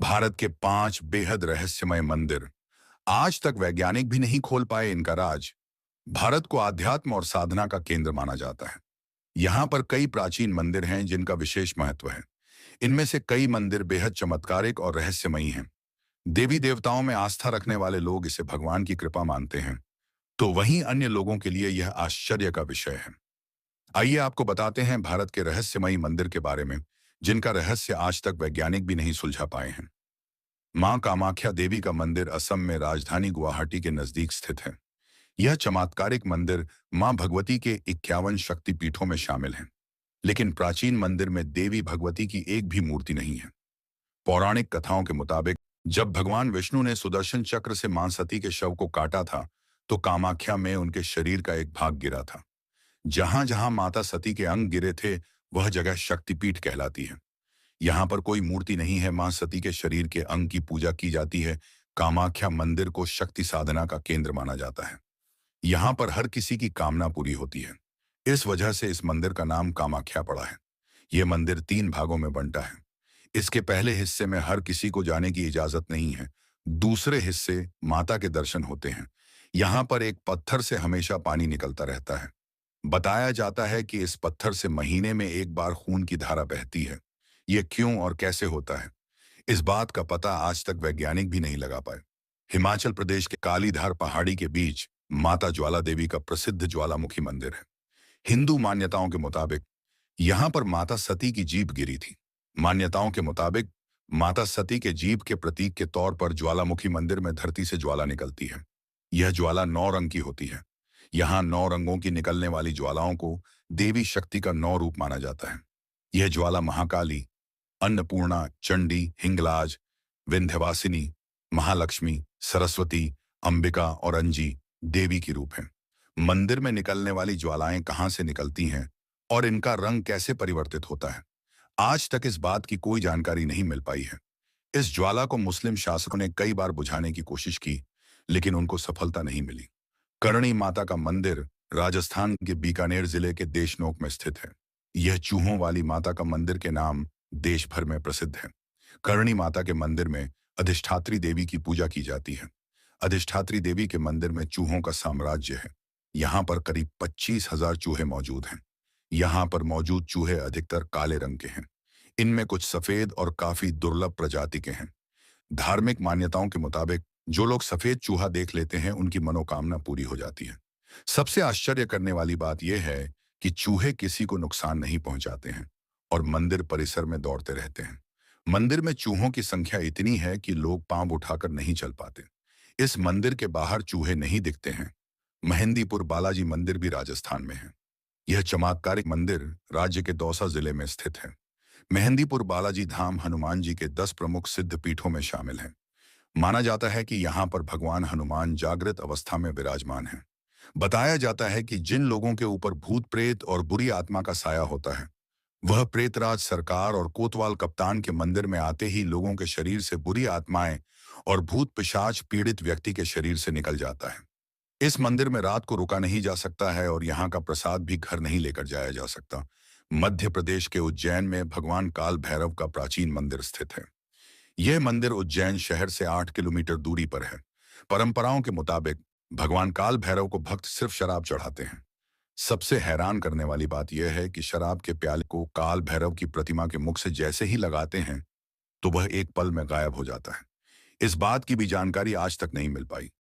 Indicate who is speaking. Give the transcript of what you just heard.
Speaker 1: भारत के 5 बेहद रहस्यमय मंदिर। आज तक वैज्ञानिक भी नहीं खोल पाए इनका राज। भारत को आध्यात्म और साधना का केंद्र माना जाता है। यहाँ पर कई प्राचीन मंदिर हैं जिनका विशेष महत्व है। इनमें से कई मंदिर बेहद चमत्कारिक और रहस्यमयी हैं। देवी देवताओं में आस्था रखने वाले लोग इसे भगवान की कृपा मानते हैं, तो वहीं अन्य लोगों के लिए यह आश्चर्य का विषय है। आइए आपको बताते हैं भारत के रहस्यमयी मंदिर के बारे में, जिनका रहस्य आज तक वैज्ञानिक भी नहीं सुलझा पाए हैं। मां कामाख्या देवी का मंदिर असम में राजधानी गुवाहाटी के नजदीक स्थित है। यह चमत्कारिक मंदिर मां भगवती के 51 शक्तिपीठों में शामिल है, लेकिन प्राचीन मंदिर में देवी भगवती की एक भी मूर्ति नहीं है। पौराणिक कथाओं के मुताबिक जब भगवान विष्णु ने सुदर्शन चक्र से मां सती के शव को काटा था, तो कामाख्या में उनके शरीर का एक भाग गिरा था। जहां जहां माता सती के अंग गिरे थे, वह जगह शक्तिपीठ कहलाती है। यहाँ पर कोई मूर्ति नहीं है, मां सती के शरीर के अंग की पूजा की जाती है। कामाख्या मंदिर को शक्ति साधना का केंद्र माना जाता है। यहाँ पर हर किसी की कामना पूरी होती है। इस वजह से इस मंदिर का नाम कामाख्या पड़ा है। यह मंदिर 3 भागों में बंटा है। इसके पहले हिस्से में हर किसी को जाने की इजाजत नहीं है। दूसरे हिस्से माता के दर्शन होते हैं। यहाँ पर एक पत्थर से हमेशा पानी निकलता रहता है। बताया जाता है कि इस पत्थर से महीने में एक बार खून की धारा बहती है। ये क्यों और कैसे होता है, इस बात का पता आज तक वैज्ञानिक भी नहीं लगा पाए। हिमाचल प्रदेश के कालीधार पहाड़ी के बीच माता ज्वाला देवी का प्रसिद्ध ज्वालामुखी मंदिर है। हिंदू मान्यताओं के मुताबिक यहाँ पर माता सती की जीभ गिरी थी। मान्यताओं के मुताबिक माता सती के जीभ के प्रतीक के तौर पर ज्वालामुखी मंदिर में धरती से ज्वाला निकलती है। यह ज्वाला 9 रंग की होती है। यहाँ 9 रंगों की निकलने वाली ज्वालाओं को देवी शक्ति का 9 रूप माना जाता है। यह ज्वाला महाकाली, अन्नपूर्णा, चंडी, हिंगलाज, विंध्यवासिनी, महालक्ष्मी, सरस्वती, अंबिका और अंजी देवी की रूप हैं। मंदिर में निकलने वाली ज्वालाएं कहां से निकलती हैं और इनका रंग कैसे परिवर्तित होता है, आज तक इस बात की कोई जानकारी नहीं मिल पाई है। इस ज्वाला को मुस्लिम शासकों ने कई बार बुझाने की कोशिश की, लेकिन उनको सफलता नहीं मिली। करणी माता का मंदिर राजस्थान के बीकानेर जिले के देशनोक में स्थित है। यह चूहों वाली माता का मंदिर के नाम देश भर में प्रसिद्ध है। करणी माता के मंदिर में अधिष्ठात्री देवी की पूजा की जाती है। अधिष्ठात्री देवी के मंदिर में चूहों का साम्राज्य है। यहाँ पर करीब 25,000 चूहे मौजूद हैं। यहाँ पर मौजूद चूहे अधिकतर काले रंग के हैं। इनमें कुछ सफेद और काफी दुर्लभ प्रजाति के हैं। धार्मिक मान्यताओं के मुताबिक जो लोग सफेद चूहा देख लेते हैं, उनकी मनोकामना पूरी हो जाती है। सबसे आश्चर्य करने वाली बात यह है कि चूहे किसी को नुकसान नहीं पहुंचाते हैं और मंदिर परिसर में दौड़ते रहते हैं। मंदिर में चूहों की संख्या इतनी है कि लोग पांव उठाकर नहीं चल पाते। इस मंदिर के बाहर चूहे नहीं दिखते हैं। मेहंदीपुर बालाजी मंदिर भी राजस्थान में है। यह चमत्कारिक मंदिर राज्य के दौसा जिले में स्थित है। मेहंदीपुर बालाजी धाम हनुमान जी के 10 प्रमुख सिद्ध पीठों में शामिल है। माना जाता है कि यहाँ पर भगवान हनुमान जागृत अवस्था में विराजमान है। बताया जाता है कि जिन लोगों के ऊपर भूत प्रेत और बुरी आत्मा का साया होता है, वह प्रेतराज सरकार और कोतवाल कप्तान के मंदिर में आते ही लोगों के शरीर से बुरी आत्माएं और भूत पिशाच पीड़ित व्यक्ति के शरीर से निकल जाता है। इस मंदिर में रात को रुका नहीं जा सकता है और यहाँ का प्रसाद भी घर नहीं लेकर जाया जा सकता। मध्य प्रदेश के उज्जैन में भगवान काल भैरव का प्राचीन मंदिर स्थित है। यह मंदिर उज्जैन शहर से 8 किलोमीटर दूरी पर है। परंपराओं के मुताबिक भगवान काल भैरव को भक्त सिर्फ शराब चढ़ाते हैं। सबसे हैरान करने वाली बात यह है कि शराब के प्याले को काल भैरव की प्रतिमा के मुख से जैसे ही लगाते हैं, तो वह एक पल में गायब हो जाता है। इस बात की भी जानकारी आज तक नहीं मिल पाई।